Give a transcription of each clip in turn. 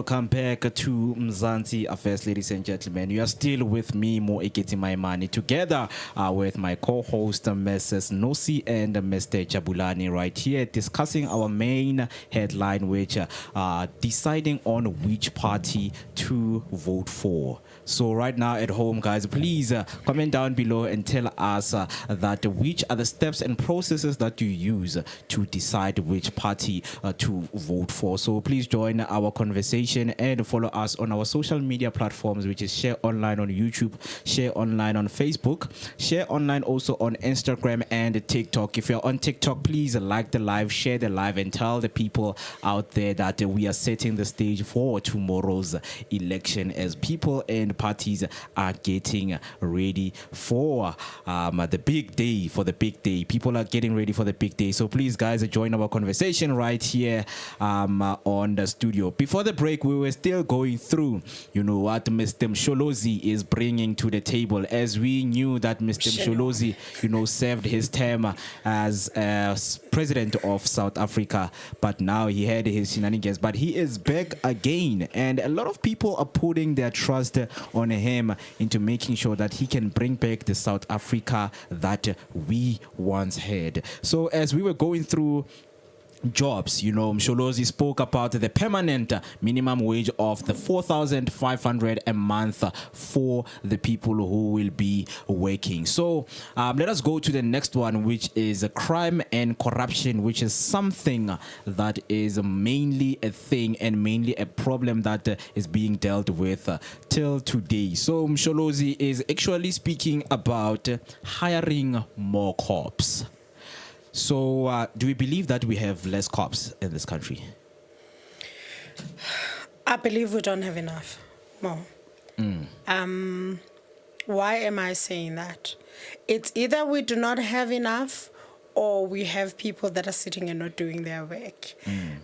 welcome back to Mzansi Affairs, ladies and gentlemen. You are still with me, Moeketsi, together with my co-host, Mrs. Nosi and Mr. Jabulani, right here, discussing our main headline, which deciding on which party to vote for. So right now at home, guys, please comment down below and tell us that which are the steps and processes that you use to decide which party to vote for. So please join our conversation and follow us on our social media platforms, which is Share Online on YouTube, Share Online on Facebook, Share Online also on Instagram and TikTok. If you're on TikTok, please like the live, share the live, and tell the people out there that we are setting the stage for tomorrow's election as people and parties are getting ready for the big day. People are getting ready for the big day. So please, guys, join our conversation right here on the studio. Before the break, we were still going through, what Mr. Msholozi is bringing to the table, as we knew that Mr. Msholozi, served his term as president of South Africa, but now he had his shenanigans. But he is back again, and a lot of people are putting their trust on him into making sure that he can bring back the South Africa that we once had. So as we were going through jobs, Msholozi spoke about the permanent minimum wage of the 4,500 a month for the people who will be working. So let us go to the next one, which is crime and corruption, which is something that is mainly a thing and mainly a problem that is being dealt with till today. So Msholozi is actually speaking about hiring more cops. So do we believe that we have less cops in this country? I believe we don't have enough more. Why am I saying that? It's either we do not have enough or we have people that are sitting and not doing their work.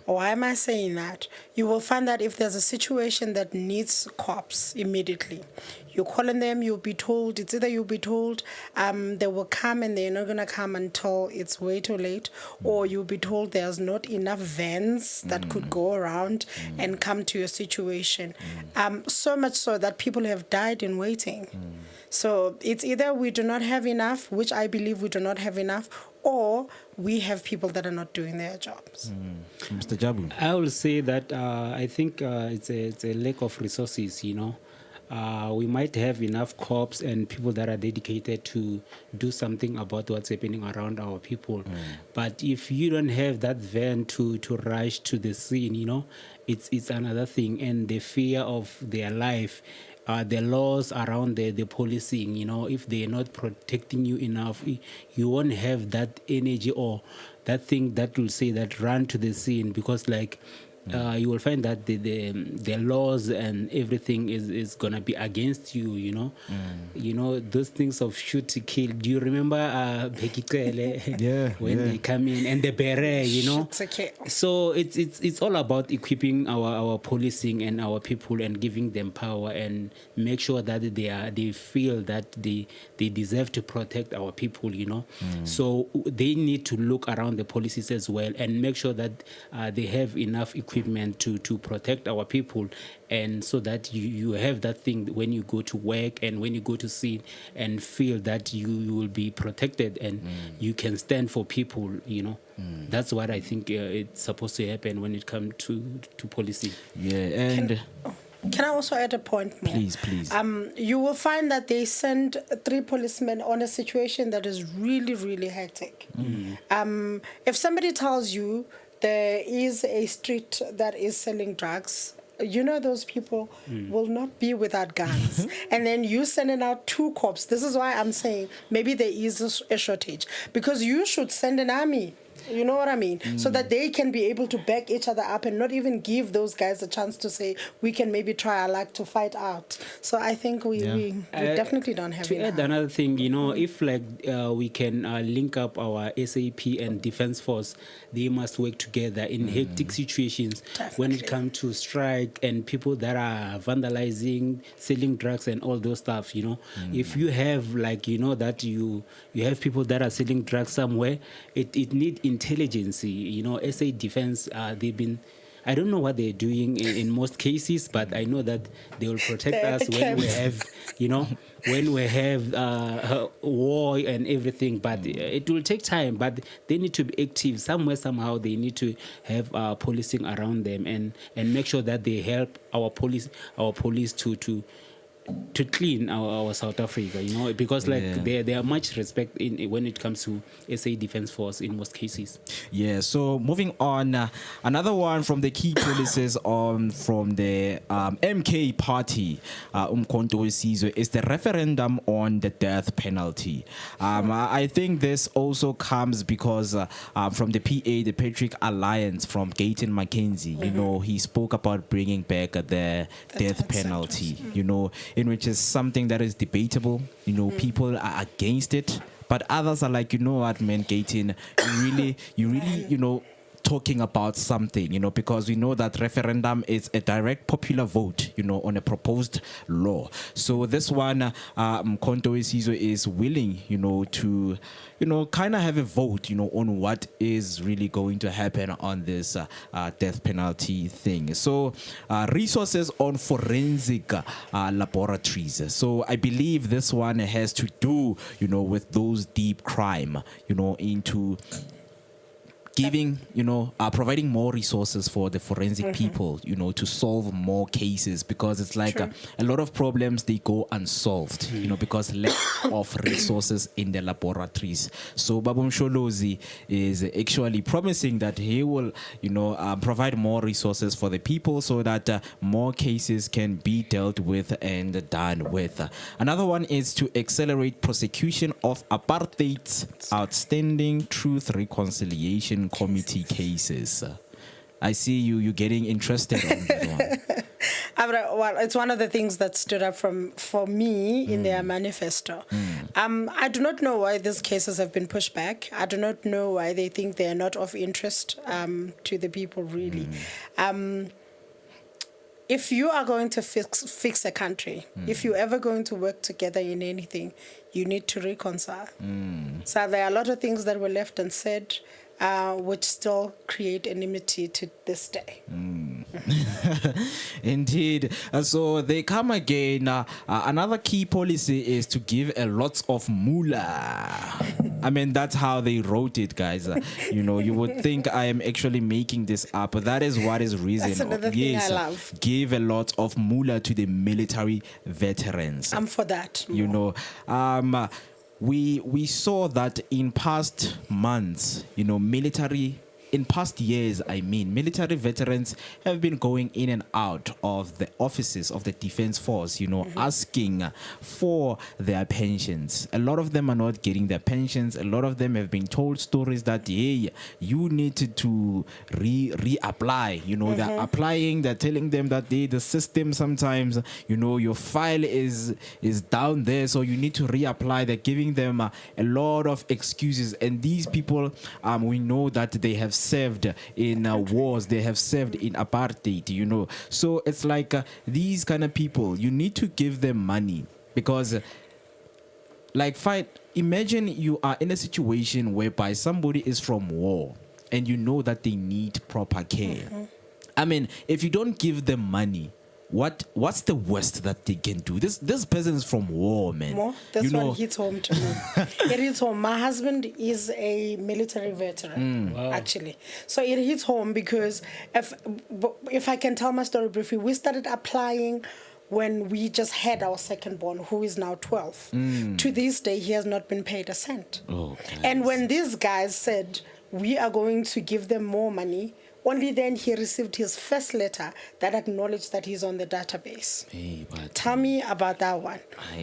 Why am I saying that? You will find that if there's a situation that needs cops immediately, you call on them, you'll be told, it's either you'll be told they will come and they're not going to come until it's way too late, or you'll be told there's not enough vans that could go around and come to your situation. So much so that people have died in waiting. So it's either we do not have enough, which I believe we do not have enough, or we have people that are not doing their jobs. Mr. Jabu? I will say that I think it's a lack of resources, we might have enough cops and people that are dedicated to do something about what's happening around our people. But if you don't have that van to rush to the scene, it's another thing. And the fear of their life, the laws around the policing, if they're not protecting you enough, you won't have that energy or that thing that will say that run to the scene, because you will find that the laws and everything is gonna be against you. Those things of shoot to kill. Do you remember when they come in and the beret, So it's all about equipping our policing and our people and giving them power and make sure that they feel that they deserve to protect our people. So they need to look around the policies as well and make sure that they have enough equipment to protect our people, and so that you have that thing when you go to work and when you go to see and feel that you will be protected and you can stand for people. That's what I think it's supposed to happen when it comes to policy. And can I also add a point more? Please. You will find that they send 3 policemen on a situation that is really, really hectic. If somebody tells you there is a street that is selling drugs, those people will not be without guns. And then you sending out 2 cops. This is why I'm saying maybe there is a shortage, because you should send an army. You know what I mean? So that they can be able to back each other up and not even give those guys a chance to say, we can maybe try our luck to fight out. So I think we definitely don't have enough. To add another thing, if we can link up our SAP and Defense Force, they must work together in hectic situations. Definitely. When it comes to strike and people that are vandalizing, selling drugs and all those stuff, if you have that you have people that are selling drugs somewhere, it needs intelligence. SA Defense, they've been I don't know what they're doing in most cases, but I know that they will protect They're us the when we camps. have, when we have war and everything. But it will take time. But they need to be active somewhere, somehow. They need to have policing around them and make sure that they help our police to clean our South Africa, because there are much respect when it comes to SA Defence Force in most cases. Yeah, so moving on, another one from the key policies from the MK party, Umkhonto weSizwe, is the referendum on the death penalty. I think this also comes because from the PA, the Patriot Alliance, from Gayton Mackenzie, he spoke about bringing back the death penalty, in which is something that is debatable. People are against it, but others are like, what, man, Gayton, you really, talking about something, because we know that referendum is a direct popular vote, on a proposed law. So this one, Umkhonto weSizwe is willing, to, kind of have a vote, on what is really going to happen on this death penalty thing. So resources on forensic laboratories. So I believe this one has to do, with those deep crime, into giving, providing more resources for the forensic people, to solve more cases, because it's like a lot of problems, they go unsolved, because lack of resources in the laboratories. So Babu Msholozi is actually promising that he will, provide more resources for the people so that more cases can be dealt with and done with. Another one is to accelerate prosecution of apartheid's outstanding truth reconciliation committee cases. I see you getting interested on this one. Well, it's one of the things that stood up for me in their manifesto. I do not know why these cases have been pushed back. I do not know why they think they are not of interest to the people, really. If you are going to fix a country, if you're ever going to work together in anything, you need to reconcile. So there are a lot of things that were left unsaid, which still create enmity to this day. Indeed. So they come again. Another key policy is to give a lot of moolah. I mean, that's how they wrote it, guys. You would think I am actually making this up, but that is what is reason. That's another thing I love. Give a lot of moolah to the military veterans. I'm for that. We saw that in past months, in past years, military veterans have been going in and out of the offices of the Defense Force, asking for their pensions. A lot of them are not getting their pensions. A lot of them have been told stories that, hey, you need to reapply. They're applying, they're telling them that the system sometimes, your file is down there, so you need to reapply. They're giving them a lot of excuses. And these people, we know that they have served in wars, they have served in apartheid, so it's like these kind of people, you need to give them money, because imagine you are in a situation whereby somebody is from war and you know that they need proper care. I mean, if you don't give them money, what's the worst that they can do? This person is from war, man. This one hits home to me. It hits home. My husband is a military veteran, actually. So it hits home because if I can tell my story briefly, we started applying when we just had our second born, who is now 12. To this day, he has not been paid a cent. And when these guys said, we are going to give them more money, only then he received his first letter that acknowledged that he's on the database. Tell me about that one.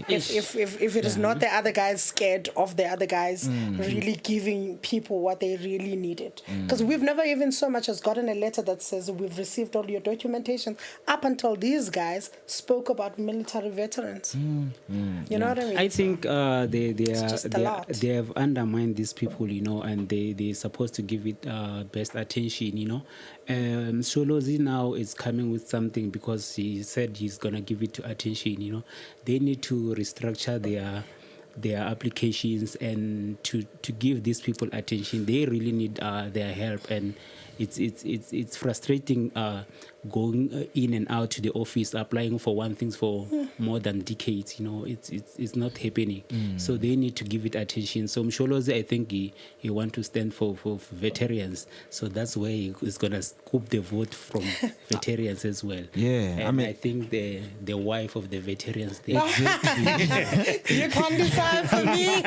If it is not the other guys scared of the other guys really giving people what they really needed. Because we've never even so much as gotten a letter that says we've received all your documentation up until these guys spoke about military veterans. You know what I mean? I think they have undermined these people, and they're supposed to give it best attention, Sholozi now is coming with something because he said he's going to give it to attention, They need to restructure their applications and to give these people attention. They really need their help, and it's frustrating going in and out to the office, applying for one thing for more than decades. It's not happening. So they need to give it attention. So Msholozi, I think he want to stand for veterans. So that's where he's gonna scoop the vote from veterans as well. Yeah, and I think the wife of the veterans, You can't decide for me.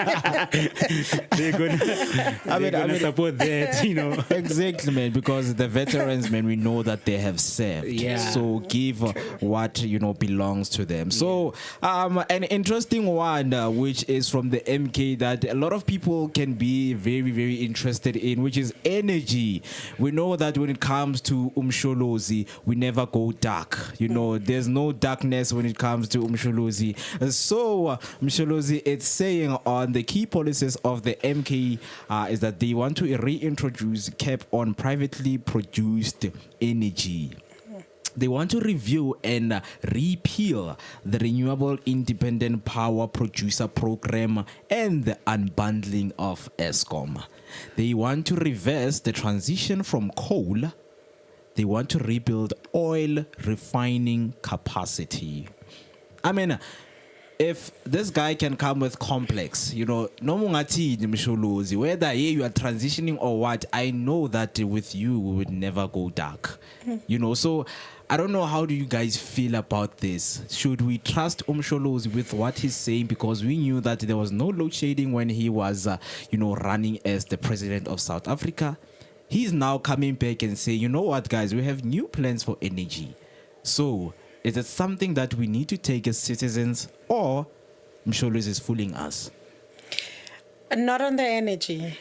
they're gonna support that. Exactly, man, because the veterans, man, we know that they have served. Yeah. So give what belongs to them. So an interesting one, which is from the MK, that a lot of people can be very, very interested in, which is energy. We know that when it comes to Umsholozi, we never go dark. There's no darkness when it comes to Umsholozi. So Umsholozi, it's saying on the key policies of the MK is that they want to reintroduce cap on privately produced energy. They want to review and repeal the Renewable Independent Power Producer Program and the unbundling of ESCOM. They want to reverse the transition from coal. They want to rebuild oil refining capacity. I mean, if this guy can come with complex, no mungati Msholozi, whether you are transitioning or what, I know that with you we would never go dark. So I don't know, how do you guys feel about this? Should we trust Umsholozi with what he's saying? Because we knew that there was no load shedding when he was, running as the president of South Africa. He's now coming back and saying, you know what, guys, we have new plans for energy. So is it something that we need to take as citizens, or Msholozi is fooling us? Not on the energy.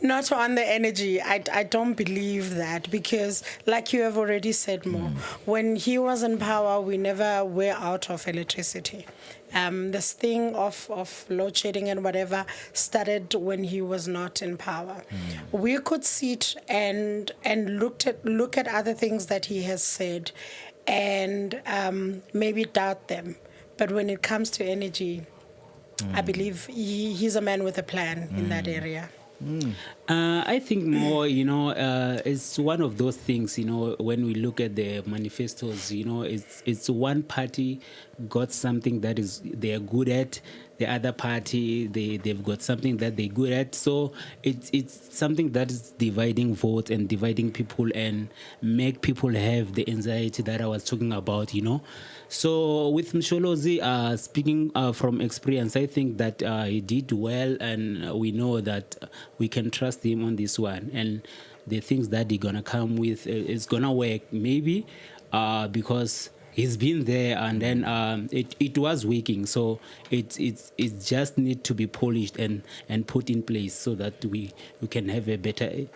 Not on the energy. I don't believe that, because like you have already said, Mo, when he was in power, we never were out of electricity. This thing of load shedding and whatever started when he was not in power. We could sit and look at other things that he has said and maybe doubt them. But when it comes to energy, I believe he's a man with a plan in that area. I think more, it's one of those things, when we look at the manifestos, it's one party got something that they're good at. The other party, they've got something that they're good at. So it's something that is dividing votes and dividing people and make people have the anxiety that I was talking about, So with Msholozi, speaking from experience, I think that he did well, and we know that we can trust him on this one. And the things that he's going to come with, it's going to work, maybe, because he's been there, and then it was working. So it just need to be polished and put in place so that we can have a better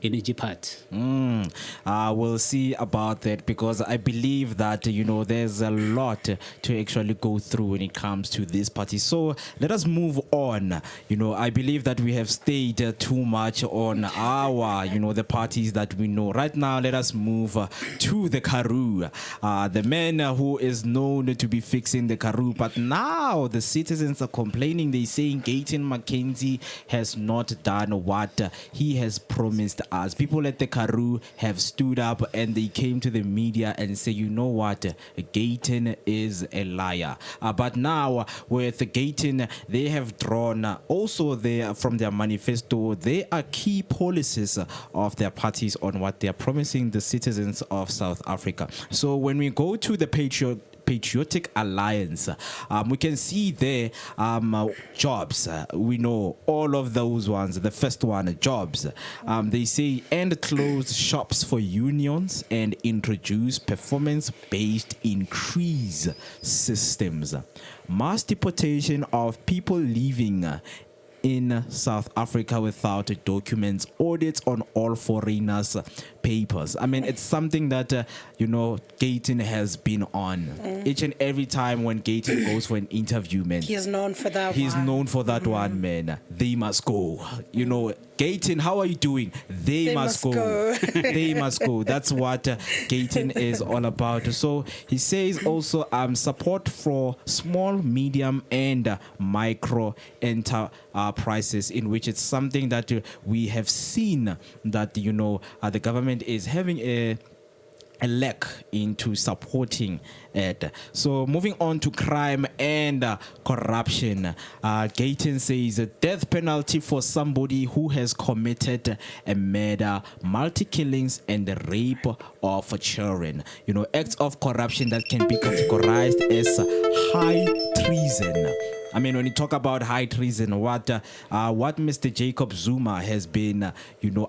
energy part. We'll see about that, because I believe that there's a lot to actually go through when it comes to this party. So let us move on. I believe that we have stayed too much on our the parties that we know right now. Let us move to the Karoo, the man who is known to be fixing the Karoo, but now the citizens are complaining. They're saying Gayton McKenzie has not done what he has promised us. People at the Karoo have stood up and they came to the media and say, you know what, Gayton is a liar. But now with Gayton, they have drawn also from their manifesto, there are key policies of their parties on what they are promising the citizens of South Africa. So when we go to the Patriotic Alliance, we can see there jobs. We know all of those ones. The first one, jobs. They say end closed shops for unions and introduce performance-based increase systems. Mass deportation of people living in South Africa without documents, audits on all foreigners' papers. I mean, it's something that, Gayton has been on. Each and every time when Gayton goes for an interview, man. He's known for that He's known for that one, man. They must go. Gayton, how are you doing? They must go. They must go. That's what Gayton is all about. So he says also support for small, medium, and micro enterprises. prices, in which it's something that we have seen that, the government is having a lack into supporting it. So moving on to crime and corruption, Gayton says a death penalty for somebody who has committed a murder, multi-killings and the rape of children. Acts of corruption that can be categorized as high treason. I mean, when you talk about high treason, what Mr. Jacob Zuma has been,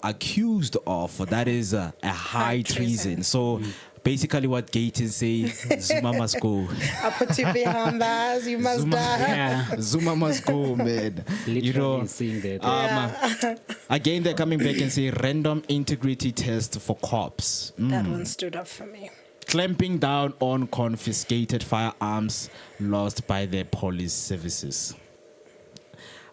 accused of, that is a high treason. So basically what Gayton says, Zuma must go. You must die. Yeah. Zuma must go, man. Literally saying that. Again, they're coming back and say random integrity test for cops. That one stood up for me. Clamping down on confiscated firearms lost by the police services.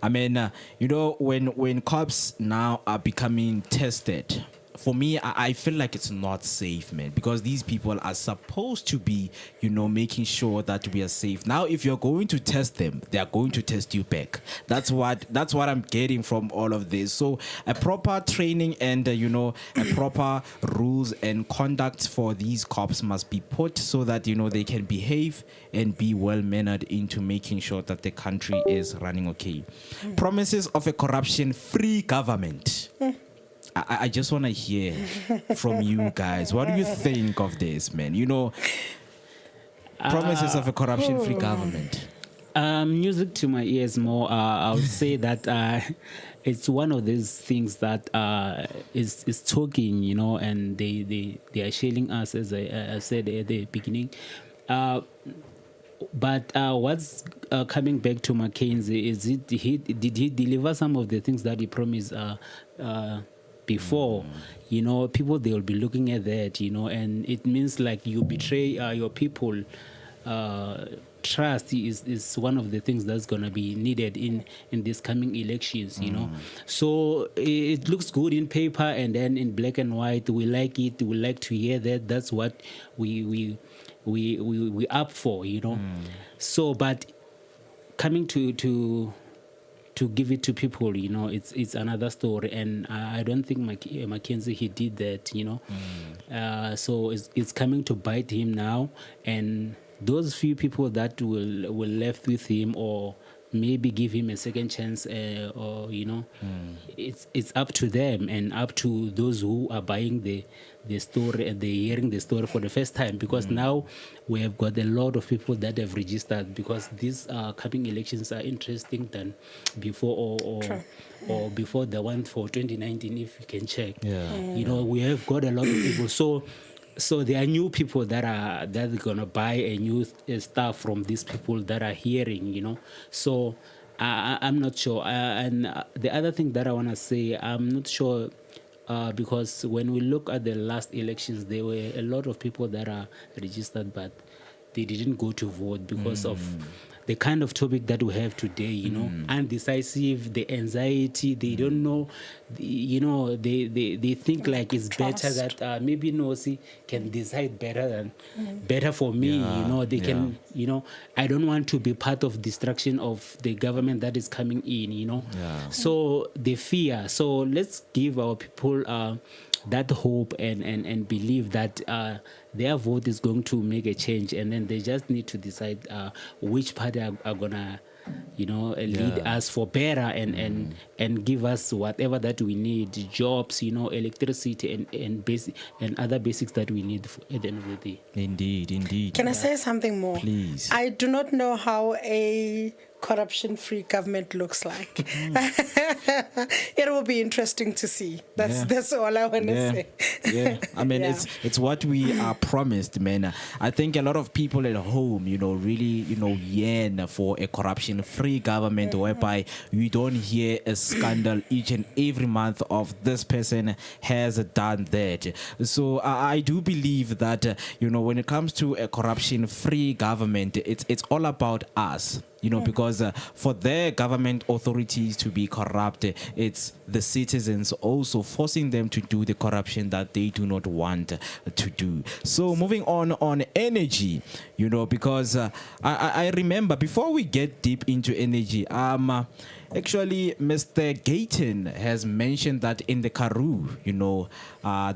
I mean, when cops now are becoming tested, for me, I feel like it's not safe, man, because these people are supposed to be, making sure that we are safe. Now, if you're going to test them, they are going to test you back. That's what I'm getting from all of this. So a proper training and, a proper rules and conduct for these cops must be put so that, they can behave and be well-mannered into making sure that the country is running okay. Promises of a corruption-free government. I just want to hear from you guys. What do you think of this, man? Promises of a corruption-free government. Music to my ears more. I would say that it's one of these things that is talking, and they are shailing us, as I said at the beginning. But what's coming back to Mackenzie is did he deliver some of the things that he promised before? People, they will be looking at that, and it means like you betray your people. Trust is one of the things that's going to be needed in these coming elections, So it looks good in paper, and then in black and white, we like it. We like to hear that. That's what we up for, So, but coming to give it to people, it's another story, and I don't think Mackenzie, he did that, So it's coming to bite him now, and those few people that will left with him, or maybe give him a second chance, or it's up to them and up to those who are buying the story and they're hearing the story for the first time, because now we have got a lot of people that have registered, because these coming elections are interesting than before, or before the one for 2019, if you can check. We have got a lot of people, so there are new people that are gonna buy a new stuff from these people that are hearing, So I'm not sure. And the other thing that I wanna say, I'm not sure, because when we look at the last elections, there were a lot of people that are registered, but they didn't go to vote because of the kind of topic that we have today, undecisive, the anxiety, they don't know, they think like it's better that maybe Nosi can decide better for me, they can, I don't want to be part of destruction of the government that is coming in, So they fear. So let's give our people that hope and believe that their vote is going to make a change, and then they just need to decide which party are gonna lead us for better and give us whatever that we need, jobs, electricity and basic and other basics that we need at the end of the day. Indeed. Can I say something more? Please. I do not know how a corruption-free government looks like. It will be interesting to see. That's all I want to say. I mean, it's what we are promised, man. I think a lot of people at home, really, yearn for a corruption-free government whereby you don't hear a scandal each and every month of this person has done that. So I do believe that, when it comes to a corruption-free government, it's all about us. you know, because for their government authorities to be corrupt, it's the citizens also forcing them to do the corruption that they do not want to do. So moving on energy, you know, because I remember before we get deep into energy, actually Mr. Gayton has mentioned that in the Karoo, you know,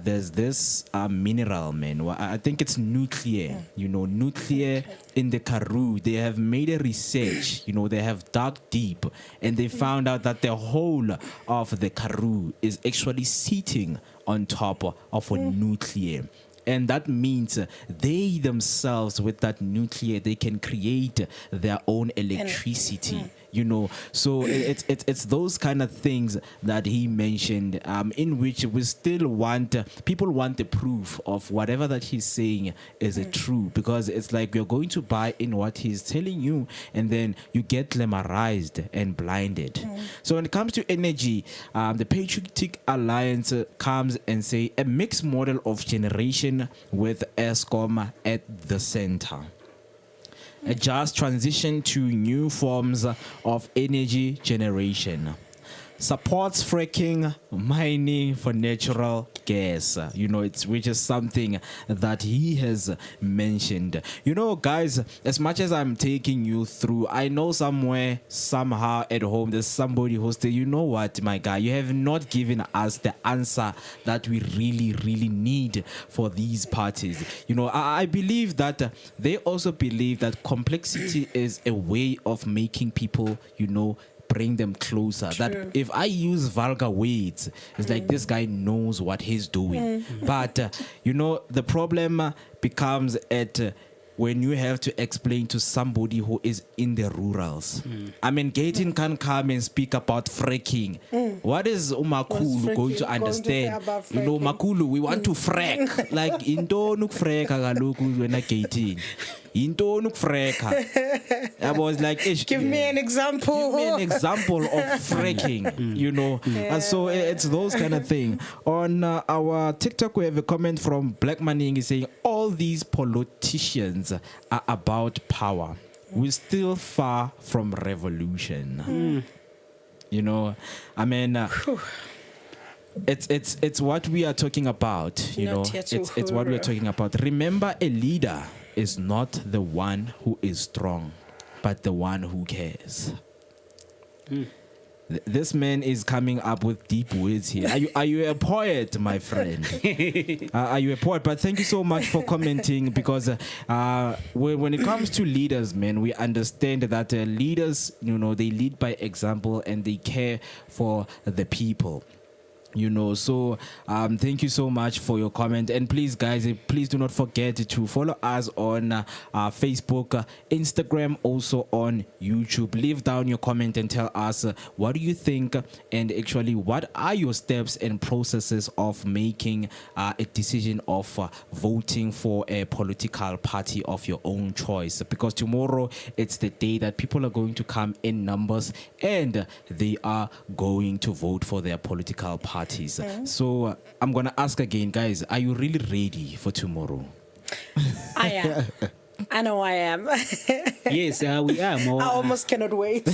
there's this mineral, man. I think it's nuclear, you know, nuclear in the Karoo. They have made a research, you know, they have dug deep and they found out that the whole of the Karoo is actually sitting on top of a nuclear. And that means they themselves, with that nuclear, they can create their own electricity. You know, so it's those kind of things that he mentioned, in which we still want people want the proof of whatever that he's saying is true, because it's like you're going to buy in what he's telling you, and then you get glamorized and blinded. So when it comes to energy, the Patriotic Alliance comes and say a mixed model of generation with Eskom at the center. A just transition to new forms of energy generation. Supports fracking, mining for natural gas. You know, which is something that he has mentioned. You know, guys, as much as I'm taking you through, I know somewhere, somehow at home, there's somebody who's saying, you know what, my guy, you have not given us the answer that we really, really need for these parties. You know, I believe that they also believe that complexity is a way of making people, you know, bring them closer. True. That if I use vulgar words, it's like this guy knows what he's doing. But you know, the problem becomes at when you have to explain to somebody who is in the rurals. I mean, Gayton can come and speak about fracking. What is Umakulu going to understand? You know, Makulu, we want to frack. Like, into nuk frack agaloku when I Gayton. Into nuk frack. I was like, give me an example. Give me an example of fracking, you know. And so it's those kind of thing. On our TikTok, we have a comment from Black Manning saying, all these politicians are about power. We're still far from revolution. You know, I mean, it's what we are talking about. You know, it's what we are talking about. Remember, a leader is not the one who is strong, but the one who cares. This man is coming up with deep words here. Are you a poet, my friend? Are you a poet? But thank you so much for commenting, because when it comes to leaders, man, we understand that leaders, you know, they lead by example and they care for the people. You know, so thank you so much for your comment, and please guys, please do not forget to follow us on Facebook, Instagram, also on YouTube. Leave down your comment and tell us what do you think, and actually what are your steps and processes of making a decision of voting for a political party of your own choice, because tomorrow it's the day that people are going to come in numbers and they are going to vote for their political parties. So I'm gonna ask again, guys, are you really ready for tomorrow? I am. I know I am. Yes, we are. I almost cannot wait.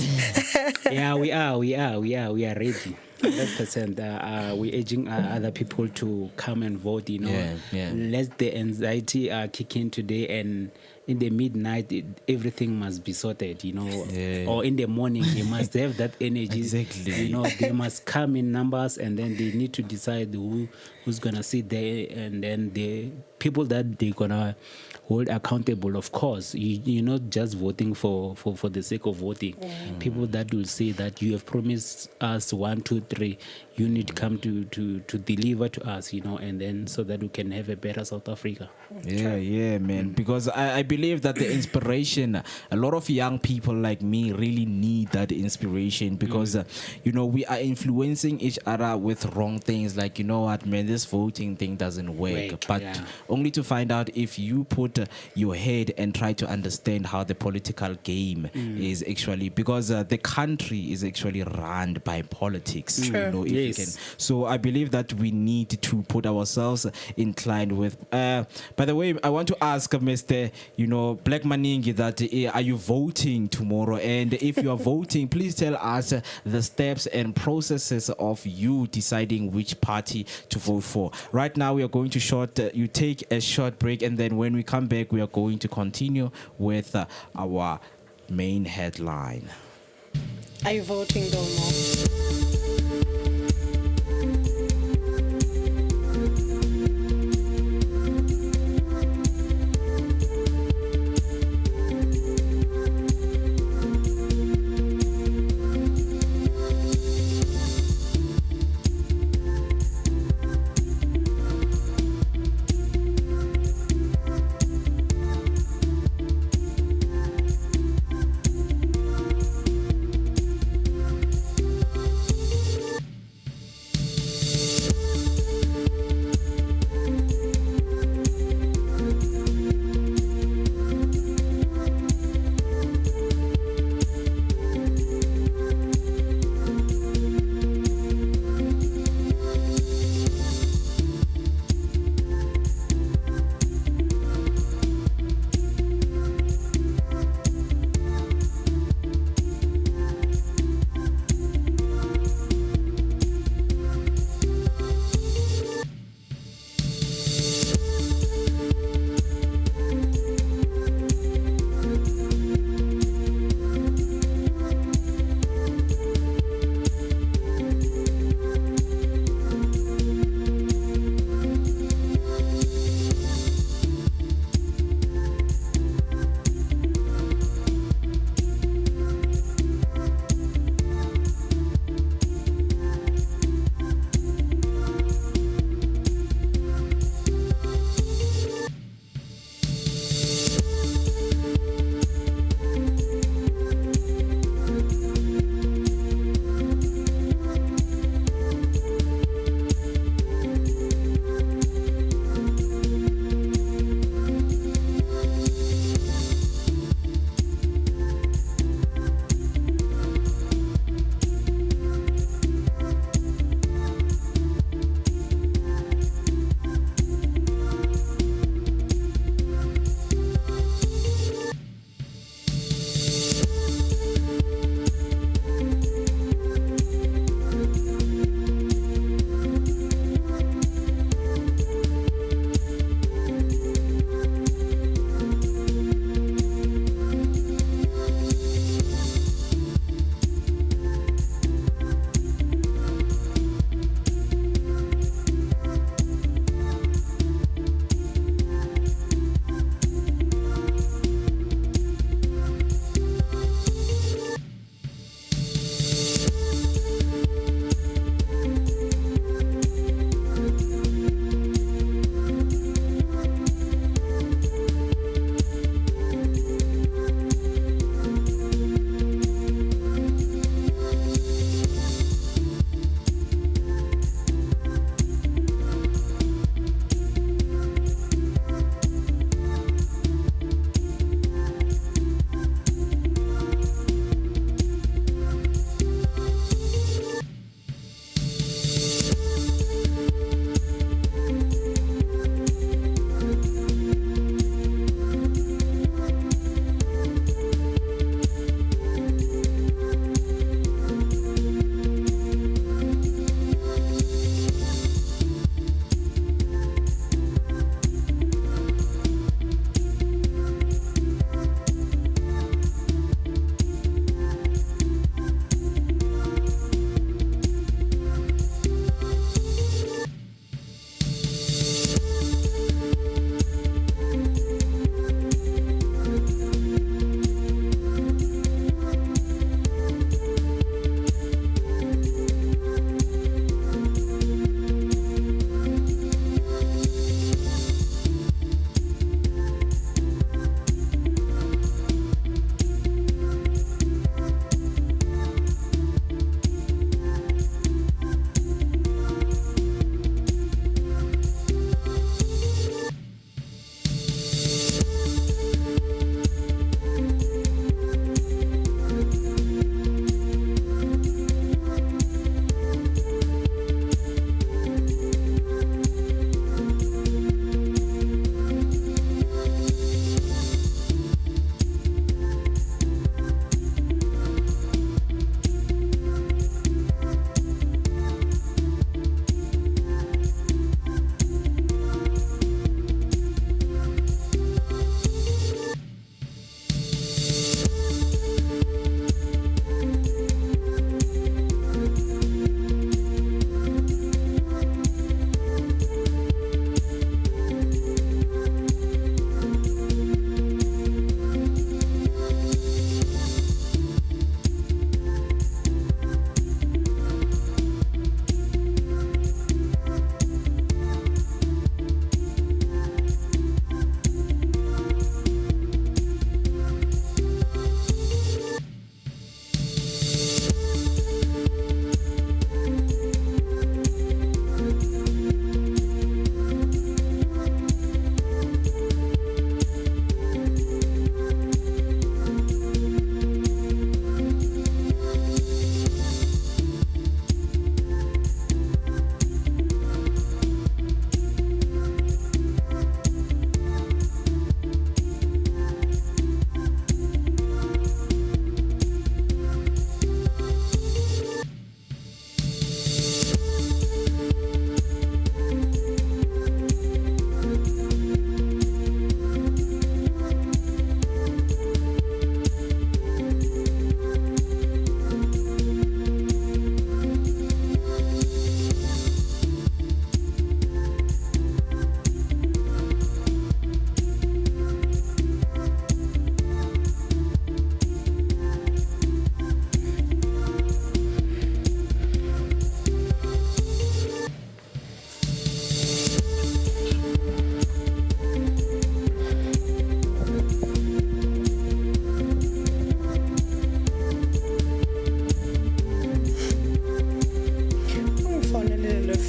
Yeah, we are ready. 100%. We're urging other people to come and vote. You know, let the anxiety kick in today, and in the midnight, everything must be sorted. You know, or in the morning, they must have that energy. Exactly. You know, they must come in numbers, and then they need to decide who's gonna sit there, and then the people that they're gonna hold accountable. Of course, you're not just voting for the sake of voting. People that will say that you have promised us 1, 2, 3, you need to come to deliver to us, you know, and then so that we can have a better South Africa. Yeah, man. Because I believe that the inspiration, a lot of young people like me really need that inspiration, because you know, we are influencing each other with wrong things, like, you know what, man, this voting thing doesn't work. But only to find out if you put your head and try to understand how the political game is actually, because the country is actually run by politics. Sure. You know, if you Yes. can. So I believe that we need to put ourselves inclined with. By the way, I want to ask Mr. Black Maningi that are you voting tomorrow? And if you are voting, please tell us the steps and processes of you deciding which party to vote for. Right now, we are going to you take a short break, and then when we come back, we are going to continue with our main headline. Are you voting, Domo?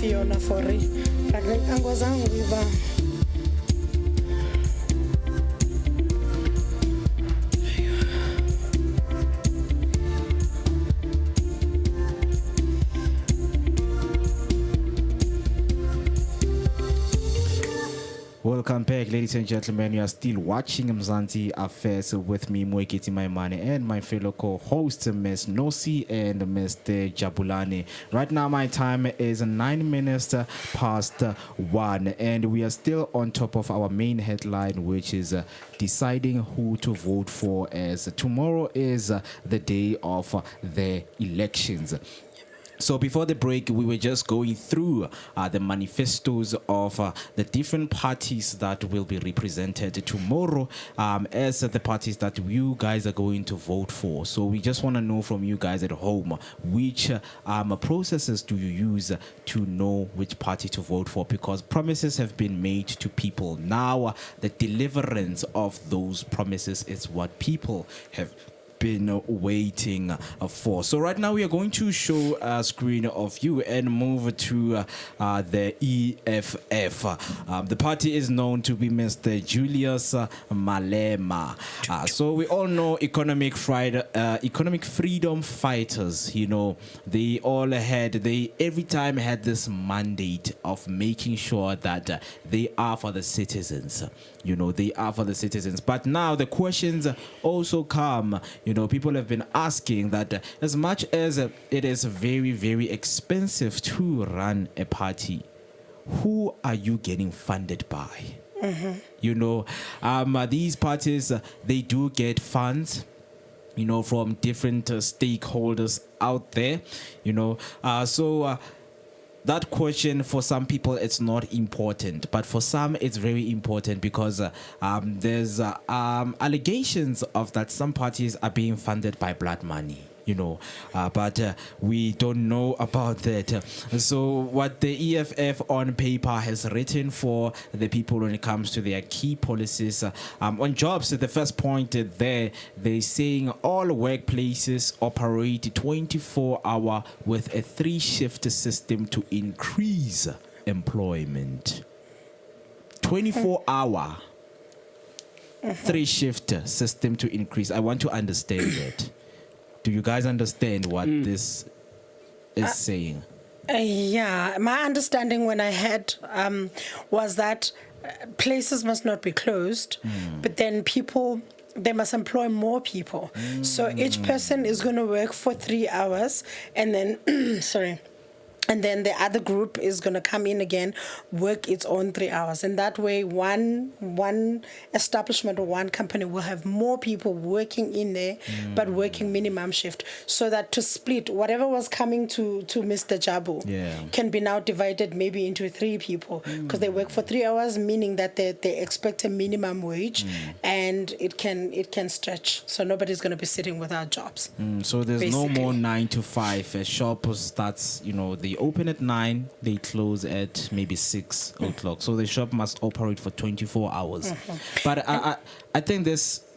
ukuthi yona for like angwazange ukuba Welcome back, ladies and gentlemen. You are still watching Mzansi Affairs with me, Moeketsi, and my fellow co-hosts, Ms. Nosi and Mr. Jabulani. Right now, my time is 9 minutes past 1, and we are still on top of our main headline, which is deciding who to vote for, as tomorrow is the day of the elections. So before the break, we were just going through the manifestos of the different parties that will be represented tomorrow as the parties that you guys are going to vote for. So we just want to know from you guys at home, which processes do you use to know which party to vote for? Because promises have been made to people. Now, the deliverance of those promises is what people have been waiting for. So right now we are going to show a screen of you and move to the EFF. The party is known to be Mr. Julius Malema. So we all know economic freedom fighters. You know, they every time had this mandate of making sure that they are for the citizens. You know, they are for the citizens. But now the questions also come. You know, people have been asking that as much as it is very, very expensive to run a party, who are you getting funded by? Mm-hmm. You know, these parties, they do get funds, you know, from different stakeholders out there, you know. That question, for some people, it's not important, but for some, it's very important because there's allegations of that some parties are being funded by blood money. You know, but we don't know about that. So what the EFF on paper has written for the people when it comes to their key policies on jobs, the first point there, they're saying all workplaces operate 24-hour with a 3-shift system to increase employment. 24-hour 3-shift system to increase. I want to understand that. Do you guys understand what this is saying? Yeah, my understanding when I had was that places must not be closed, but then they must employ more people. So each person is going to work for 3 hours, and then, sorry. And then the other group is going to come in again, work its own 3 hours. And that way, one establishment or one company will have more people working in there, but working minimum shift. So that to split, whatever was coming to Mr. Jabu can be now divided maybe into 3 people. Because they work for 3 hours, meaning that they expect a minimum wage, and it can stretch. So nobody's going to be sitting without jobs. So there's basically no more 9 to 5. A shop starts, you know, they open at 9, they close at maybe 6 o'clock. So the shop must operate for 24 hours. But I think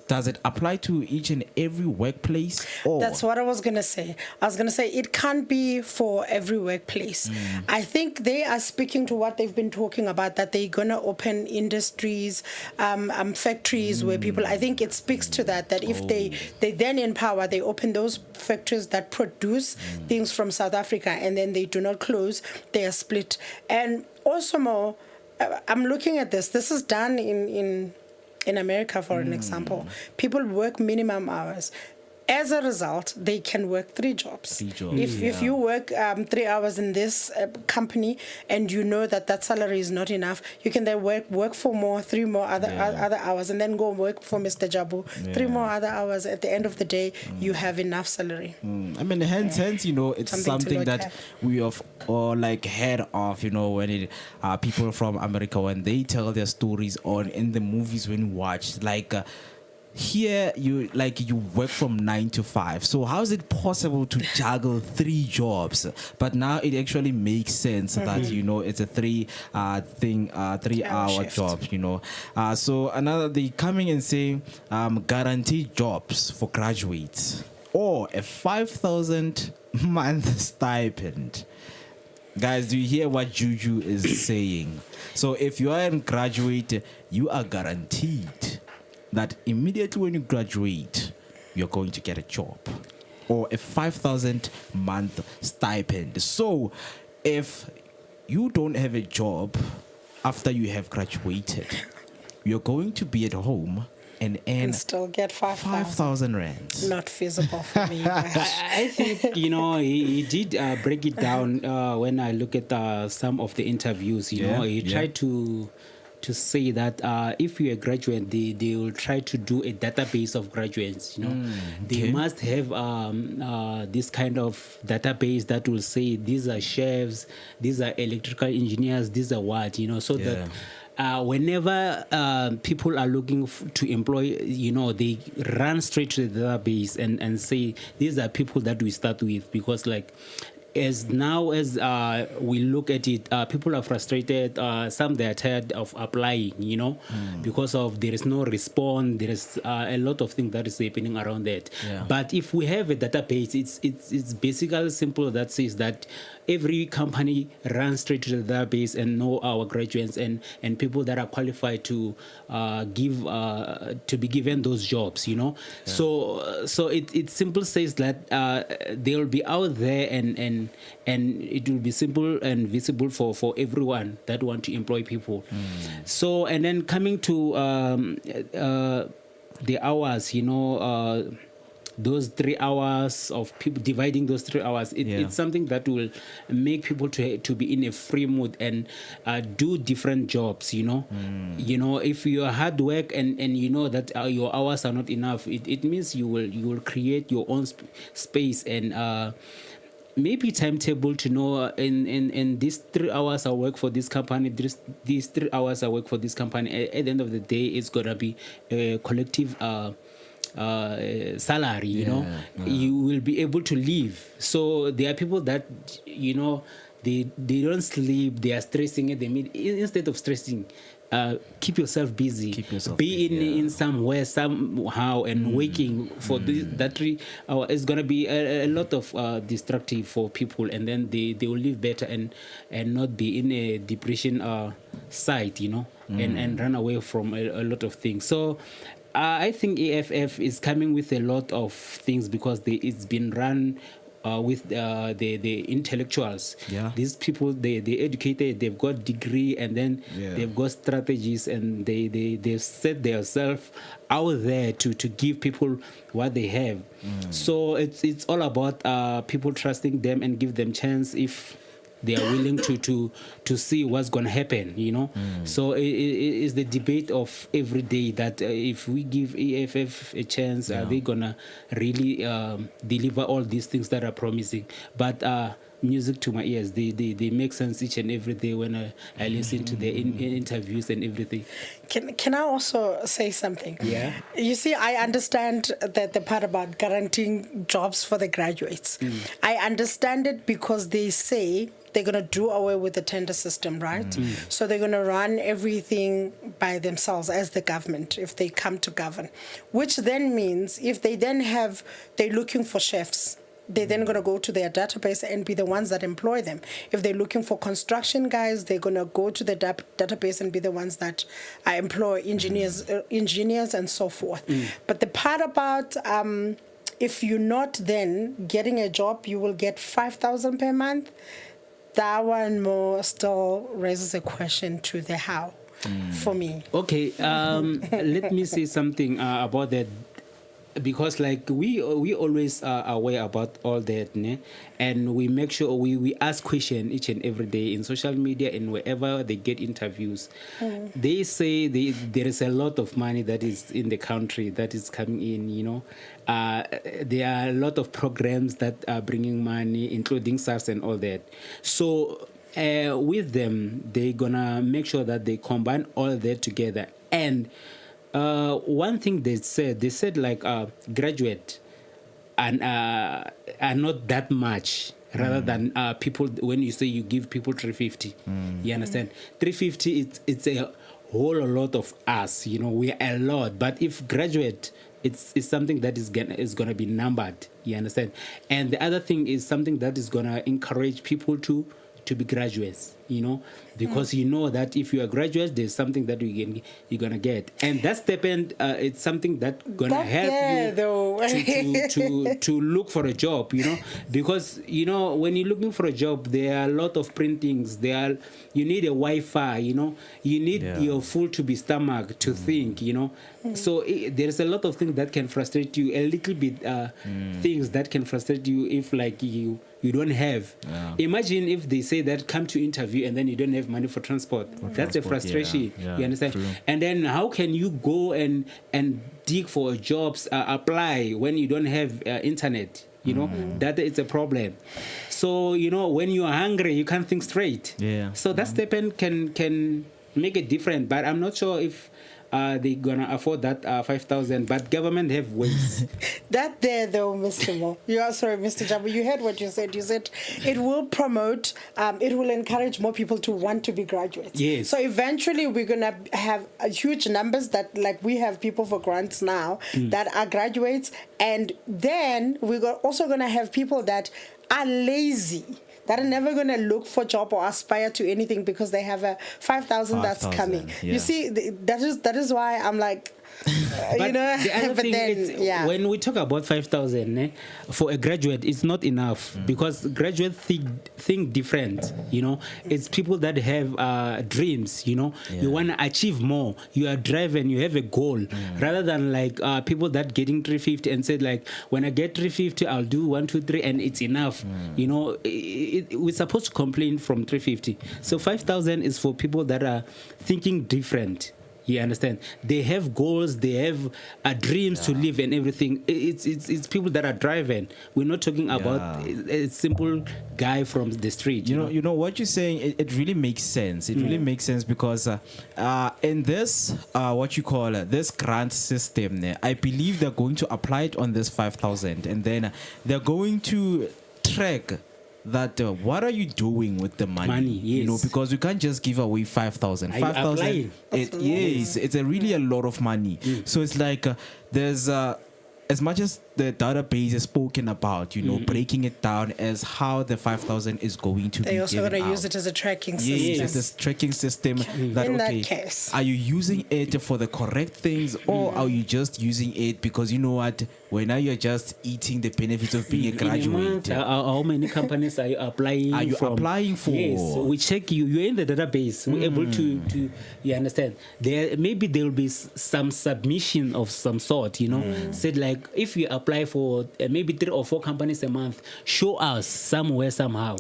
does it apply to each and every workplace? Or? That's what I was going to say. I was going to say it can't be for every workplace. I think they are speaking to what they've been talking about, that they're going to open industries, factories where people, I think it speaks to that if they then in power, they open those factories that produce things from South Africa, and then they do not close, they are split. And also more, I'm looking at this is done in America, for an example. People work minimum hours. As a result, they can work 3 jobs. If you work 3 hours in this company and you know that salary is not enough, you can then work for 3 more other hours, and then go work for Mr. Jabu 3 more other hours. At the end of the day, you have enough salary. I mean, hence, you know, it's something that we have all like heard of, you know, when people from America, when they tell their stories in the movies when you watch, like. Here you work from 9 to 5. So how is it possible to juggle 3 jobs? But now it actually makes sense that, you know, it's a 3-hour job, you know. So they coming and saying guaranteed jobs for graduates, or a 5,000 month stipend. Guys, do you hear what Juju is saying? So if you are a graduate, you are guaranteed that immediately when you graduate, you're going to get a job or a 5,000 month stipend. So if you don't have a job after you have graduated, you're going to be at home and earn And still get 5,000 rands. Not feasible for me. Guys. I think, he did break it down when I look at some of the interviews, you know. He tried to say that if you're a graduate, they will try to do a database of graduates, you know. They must have this kind of database that will say these are chefs, these are electrical engineers, these are what, you know, so that whenever people are looking to employ, you know, they run straight to the database and say these are people that we start with, because like as we look at it, people are frustrated. Some they are tired of applying, you know, because of there is no response. There is a lot of things that is happening around that. But if we have a database, it's basically simple that says that every company runs straight to the database and know our graduates and people that are qualified to be given those jobs, you know. So it simple says that they'll be out there and it will be simple and visible for everyone that want to employ people. So, and then coming to the hours, you know, those 3 hours of people dividing those 3 hours, it's something that will make people to be in a free mood and do different jobs, you know. You know, if you are hard work and you know that your hours are not enough, it means you will create your own space and maybe timetable to know in these 3 hours I work for this company, these 3 hours I work for this company. At the end of the day, it's gonna be a collective salary, you know. You will be able to live. So there are people that, you know, they don't sleep, they are stressing at the mid. Instead of stressing, keep yourself busy. Be in somewhere somehow and waking for that 3 hours. It's gonna be a lot of destructive for people, and then they will live better and not be in a depression side, you know, and run away from a lot of things. So I think EFF is coming with a lot of things because it's been run with the intellectuals. These people, they educated, they've got degree, and then they've got strategies, and they've set themselves out there to give people what they have. So it's all about people trusting them and give them chance if they are willing to see what's going to happen, you know. So it is the debate of every day that if we give EFF a chance, are they going to really deliver all these things that are promising? But music to my ears, they make sense each and every day when I listen to their interviews and everything. Can I also say something? Yeah. You see, I understand that the part about guaranteeing jobs for the graduates. I understand it because they say they're going to do away with the tender system, right? So they're going to run everything by themselves as the government if they come to govern, which then means if they then they're looking for chefs, they're then going to go to their database and be the ones that employ them. If they're looking for construction guys, they're going to go to the database and be the ones that employ engineers and so forth. But the part about if you're not then getting a job, you will get 5,000 per month. That one more still raises a question to the how for me. Okay, let me say something about that. Because like we always are aware about all that, ne? And we make sure we ask questions each and every day in social media and wherever they get interviews. They say there is a lot of money that is in the country that is coming in, you know. There are a lot of programs that are bringing money, including SARS and all that. So with them, they're gonna make sure that they combine all that together. And one thing they said like graduate and are not that much rather than people. When you say you give people 350, you understand? 350 it's a whole lot of us, you know. We are a lot, but if graduate, it's something that is gonna be numbered, you understand? And the other thing is something that is gonna encourage people to to be graduates, because you know that if you are graduates, there's something that you're gonna get, and that stipend, it's something that's gonna help you to look for a job, because when you're looking for a job, there are a lot of printings. You need a Wi-Fi, you need your food to be stomach to think, So there's a lot of things that can frustrate you. A little bit things that can frustrate you if like you don't have. Imagine if they say that come to interview and then you don't have money for transport. That's a frustration. You understand? True. And then how can you go and dig for jobs, apply when you don't have internet? That is a problem. So when you are hungry, you can't think straight. So that stipend can make a difference, but I'm not sure if they're gonna afford that 5,000, but government have ways. That there though, Mr. Mo, Mr. Jabu, you heard what you said. You said it will promote, it will encourage more people to want to be graduates. Yes. So eventually we're gonna have huge numbers that, like, we have people for grants now that are graduates, and then we're also gonna have people that are lazy, that are never going to look for a job or aspire to anything because they have a 5,000 that's coming. Yeah. You see, that is why I'm like, but the other thing is, when we talk about 5,000 for a graduate, it's not enough because graduates think different. It's people that have dreams. You want to achieve more. You are driven. You have a goal, rather than like people that getting 350 and said like, when I get 350, I'll do 1, 2, 3, and it's enough. We're supposed to complain from 350. So 5,000 is for people that are thinking different. You understand? They have goals, they have dreams to live and everything. It's people that are driving. We're not talking about a simple guy from the street. You know what you're saying. It really makes sense. It really makes sense because in this this grant system, I believe they're going to apply it on this 5,000, and then they're going to track that what are you doing with the money? Yes. Because you can't just give away 5,000. 5,000. It's really a lot of money. So it's like there's as much as the database is spoken about, breaking it down as how the 5,000 is going to be given out. They're also going to use it as a tracking system. Yes, it's a tracking system. In that case, are you using it for the correct things, or are you just using it because you know what? Well, now you're just eating the benefits of being a graduate. How many companies are you applying? Applying for? Yes, we check you. You're in the database. We're able to. You understand? Maybe there will be some submission of some sort. Said like if you apply for maybe 3 or 4 companies a month, show us somewhere somehow.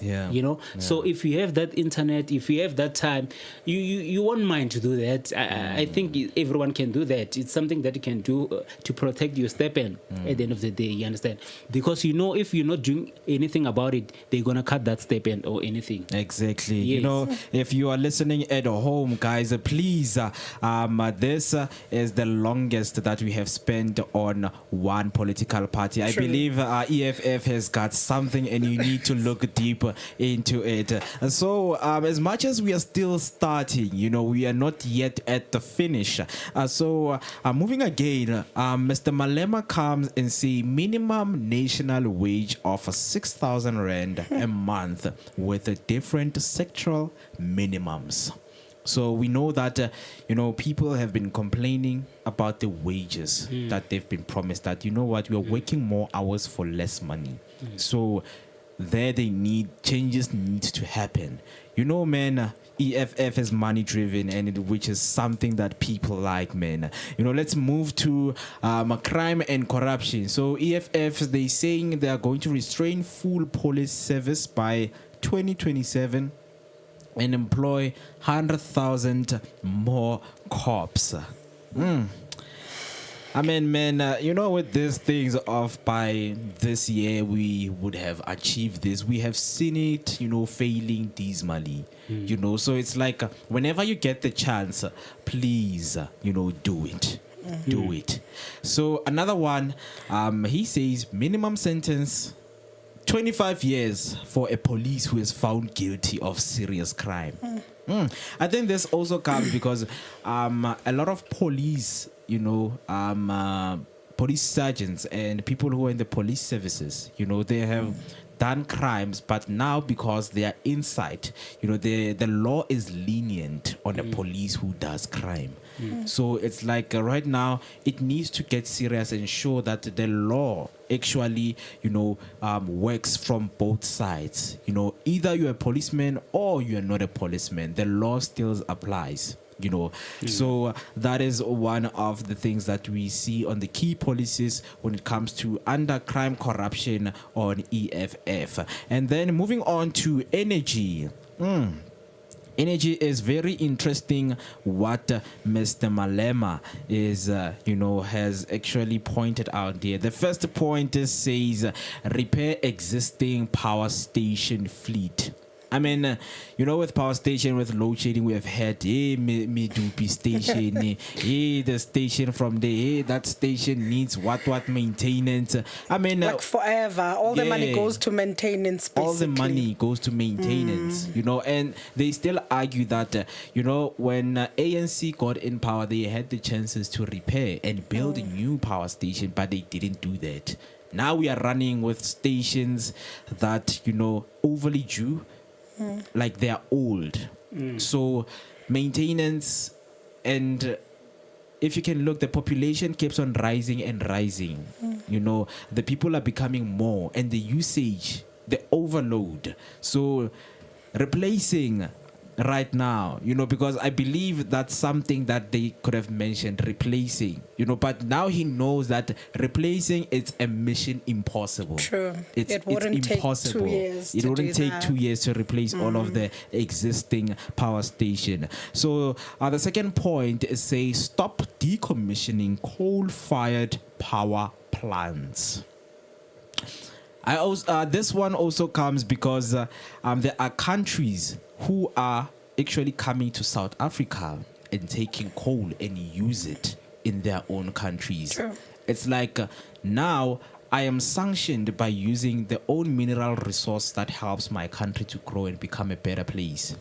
So if you have that internet, if you have that time, you won't mind to do that. I think everyone can do that. It's something that you can do to protect your stipend. At the end of the day, you understand? Because if you're not doing anything about it, they're gonna cut that stipend or anything. Exactly. Yes. If you are listening at home, guys, please, this is the longest that we have spent on one political party. I believe EFF has got something, and you need to look deeper into it. So, as much as we are still starting, we are not yet at the finish. So, moving again, Mr. Malema comes and say minimum national wage of 6,000 rand a month with different sectoral minimums. So we know that people have been complaining about the wages that they've been promised, that we are working more hours for less money. So there changes need to happen. Man, EFF is money driven, and which is something that people like, man. Let's move to crime and corruption. So EFF, they saying they are going to restrain full police service by 2027 and employ 100,000 more cops. I mean, man, with these things off by this year, we would have achieved this. We have seen it, failing dismally. So it's like whenever you get the chance, please, do it. Do it. So another one, he says minimum sentence 25 years for a police who is found guilty of serious crime. I think this also comes because a lot of police, police sergeants and people who are in the police services, they have done crimes, but now because they are inside, the law is lenient on the police who does crime. So it's like right now it needs to get serious and show that the law actually works from both sides. Either you're a policeman or you're not a policeman, the law still applies. So that is one of the things that we see on the key policies when it comes to under crime corruption on EFF. And then moving on to energy. Energy is very interesting what Mr. Malema is, has actually pointed out there. The first point says repair existing power station fleet. I mean, with power station, with load shedding, we have had, me doopy station, the station from there, that station needs what maintenance. I mean, like forever, all the money goes to maintenance, basically. All the money goes to maintenance, and they still argue that, when ANC got in power, they had the chances to repair and build a new power station, but they didn't do that. Now we are running with stations that, overly due. Like they are old. So maintenance, and if you can look, the population keeps on rising and rising. The people are becoming more, and the usage, the overload. So replacing right now, because I believe that's something that they could have mentioned, replacing, but now he knows that replacing it's a mission impossible. True. It wouldn't impossible. Take 2 years. It wouldn't take 2 years to replace all of the existing power station. So the second point is say stop decommissioning coal-fired power plants. This one also comes because there are countries who are actually coming to South Africa and taking coal and use it in their own countries. True. It's like now I am sanctioned by using the own mineral resource that helps my country to grow and become a better place.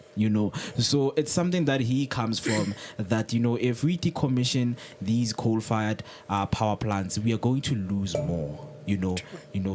So it's something that he comes from, that if we decommission these coal-fired power plants, we are going to lose more.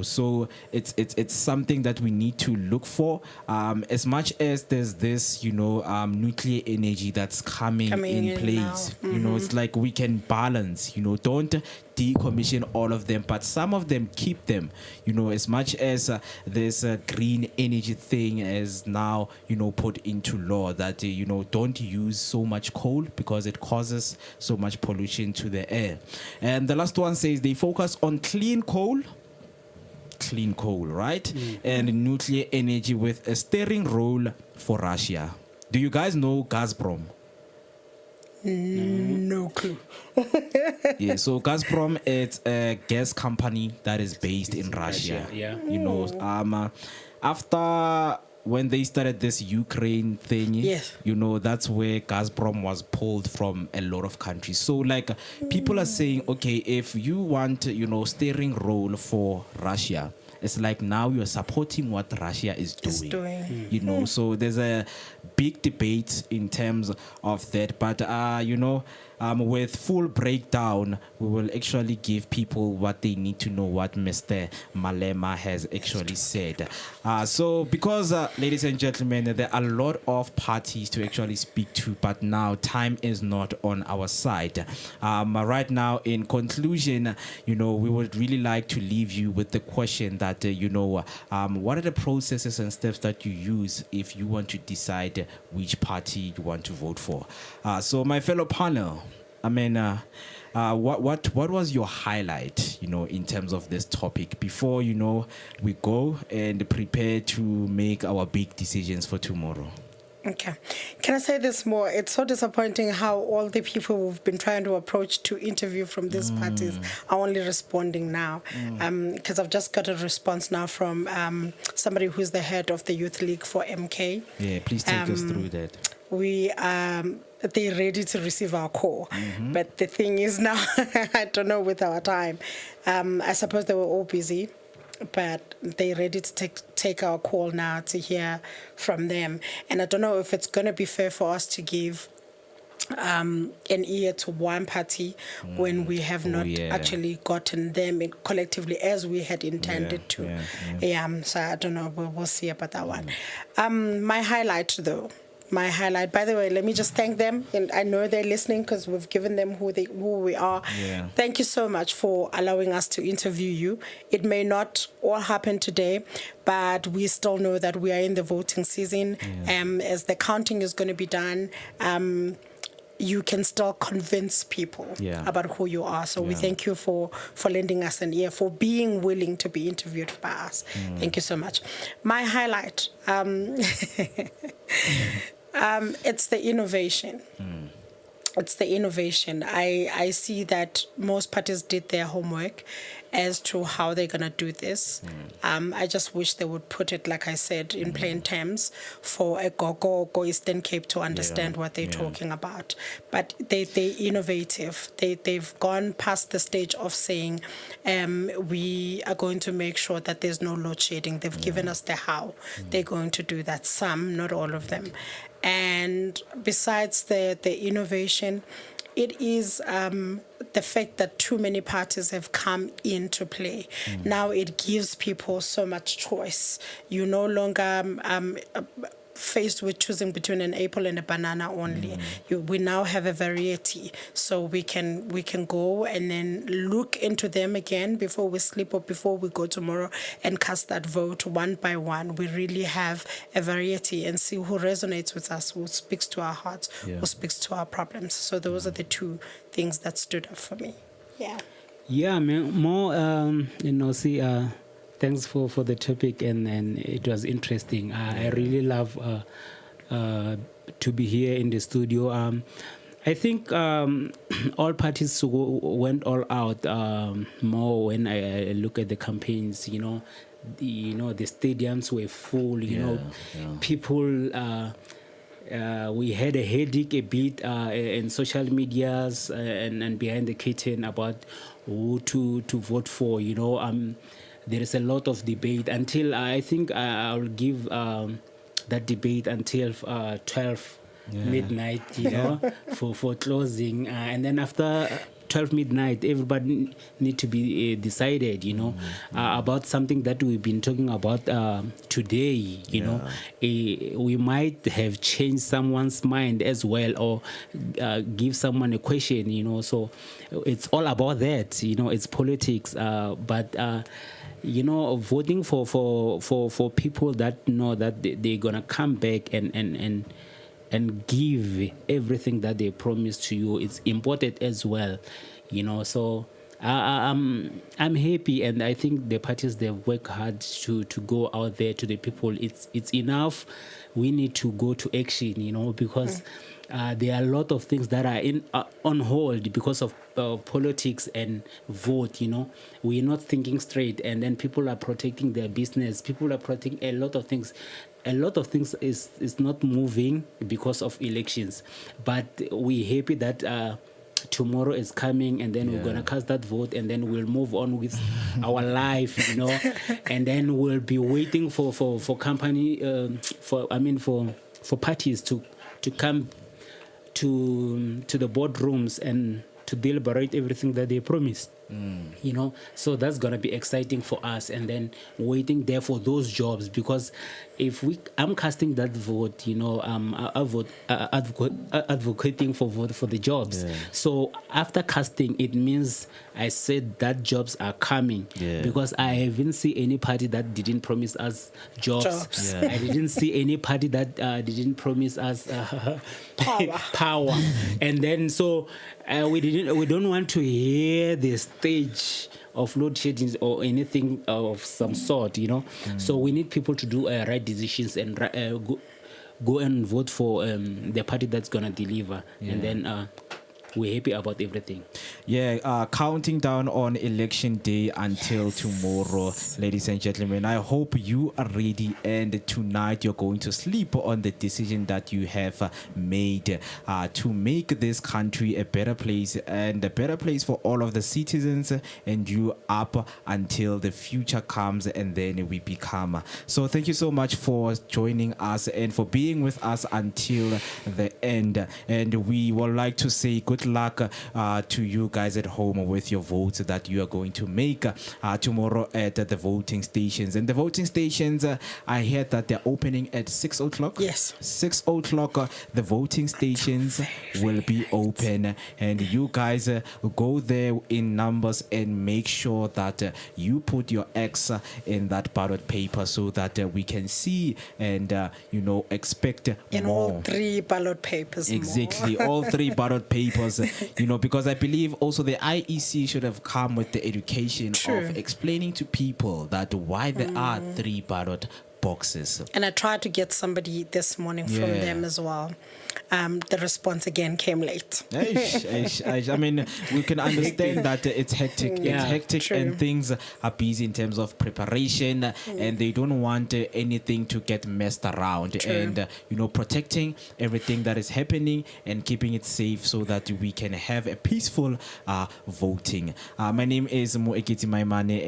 So it's something that we need to look for. As much as there's this, nuclear energy that's coming in place. It's like we can balance. Don't decommission all of them, but some of them keep them. As much as this green energy thing is now put into law that don't use so much coal because it causes so much pollution to the air. And the last one says they focus on clean coal, right? And nuclear energy with a steering role for Russia. Do you guys know Gazprom? No clue. Yeah, so Gazprom, it's a gas company that is based in Russia. Yeah. After when they started this Ukraine thing, yes, that's where Gazprom was pulled from a lot of countries. So like people are saying, okay, if you want, steering role for Russia, it's like now you're supporting what Russia is doing. So there's a big debate in terms of that. But, with full breakdown, we will actually give people what they need to know, what Mr. Malema has actually said. So because, ladies and gentlemen, there are a lot of parties to actually speak to, but now time is not on our side. Right now, in conclusion, we would really like to leave you with the question that, what are the processes and steps that you use if you want to decide which party you want to vote for? So my fellow panel, I mean, what was your highlight, in terms of this topic before, we go and prepare to make our big decisions for tomorrow? Okay. Can I say this more? It's so disappointing how all the people we've been trying to approach to interview from these parties are only responding now. Because I've just got a response now from somebody who's the head of the Youth League for MK. Yeah, please take us through that. They're ready to receive our call. But the thing is now, I don't know with our time. I suppose they were all busy, but they're ready to take our call now to hear from them. And I don't know if it's going to be fair for us to give an ear to one party when we have not actually gotten them collectively as we had intended to. So I don't know. We'll see about that one. My highlight, though. My highlight. By the way, let me just thank them, and I know they're listening because we've given them who we are. Thank you so much for allowing us to interview you. It may not all happen today, but we still know that we are in the voting season. As the counting is going to be done, you can still convince people about who you are. So we thank you for lending us an ear, for being willing to be interviewed by us. Thank you so much. My highlight. It's the innovation. It's the innovation. I see that most parties did their homework as to how they're going to do this. I just wish they would put it, like I said, in plain terms for a Gogo or Eastern Cape to understand what they're talking about. But they're innovative. They've gone past the stage of saying, we are going to make sure that there's no load shedding. They've given us the how. They're going to do that. Some, not all of them. And besides the innovation, it is the fact that too many parties have come into play. Now it gives people so much choice. You no longer faced with choosing between an apple and a banana only. We now have a variety, so we can go and then look into them again before we sleep or before we go tomorrow and cast that vote one by one. We really have a variety and see who resonates with us, who speaks to our hearts, who speaks to our problems. So those are the two things that stood up for me. Yeah, more thanks for the topic, and it was interesting. I really love to be here in the studio. I think all parties went all out more when I look at the campaigns. The stadiums were full. People. We had a headache a bit in social medias and behind the curtain about who to vote for. There is a lot of debate until I think I'll give that debate until 12 midnight, for closing. And then after 12 midnight, everybody need to be decided, about something that we've been talking about today. We might have changed someone's mind as well, or give someone a question. So it's all about that. It's politics, but. Voting for people that know that they're gonna come back and give everything that they promised to you, it's important as well. So I'm happy, and I think the parties, they work hard to go out there to the people. It's enough. We need to go to action, because there are a lot of things that are on hold because of politics and vote. We're not thinking straight, and then people are protecting their business. People are protecting a lot of things. A lot of things is not moving because of elections, but we're happy that tomorrow is coming, and then we're gonna cast that vote, and then we'll move on with our life, and then we'll be waiting for company for parties to come to the boardrooms and to deliberate everything that they promised. So that's gonna be exciting for us, and then waiting there for those jobs, because if I'm casting that vote, I'm advocating for the jobs. So after casting, it means I said that jobs are coming, because I haven't seen any party that didn't promise us jobs. I didn't see any party that didn't promise us power. And then so we don't want to hear the stage of load shedding or anything of some sort, So we need people to do right decisions and go and vote for the party that's gonna deliver, and then we're happy about everything. Yeah, counting down on election day until tomorrow, ladies and gentlemen. I hope you are ready, and tonight you're going to sleep on the decision that you have made to make this country a better place, and a better place for all of the citizens, and you up until the future comes and then we become. So thank you so much for joining us and for being with us until the end. And we would like to say good luck to you guys at home with your votes that you are going to make tomorrow at the voting stations. And the voting stations, I heard that they're opening at 6 o'clock. Yes. 6 o'clock, the voting stations will be open, and you guys go there in numbers and make sure that you put your X in that ballot paper so that we can see and expect In more. all 3 ballot papers. Exactly, all 3 ballot papers, because I believe also the IEC should have come with the education True. of explaining to people that why there are 3 ballot boxes. And I tried to get somebody this morning from Yeah. them as well. The response again came late. I mean, we can understand that it's hectic. Yeah, it's hectic, true. and things are busy in terms of preparation, and they don't want anything to get messed around. True. And protecting everything that is happening and keeping it safe so that we can have a peaceful voting. My name is Moeketsi,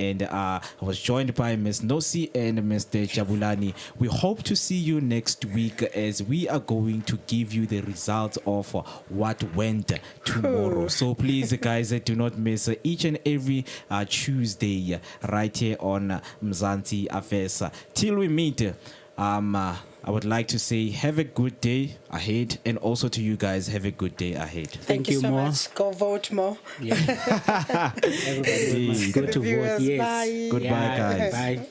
and I was joined by Ms. Nosi and Mr. Jabulani. We hope to see you next week as we are going to give you the results of what went tomorrow. So please, guys, do not miss each and every Tuesday right here on Mzansi Affairs. Till we meet, I would like to say have a good day ahead, and also to you guys, have a good day ahead. Thank you so more. much. Go vote more. Yeah. Everybody must go to vote. Viewers, Yes. bye. Goodbye, Yeah, guys. Bye.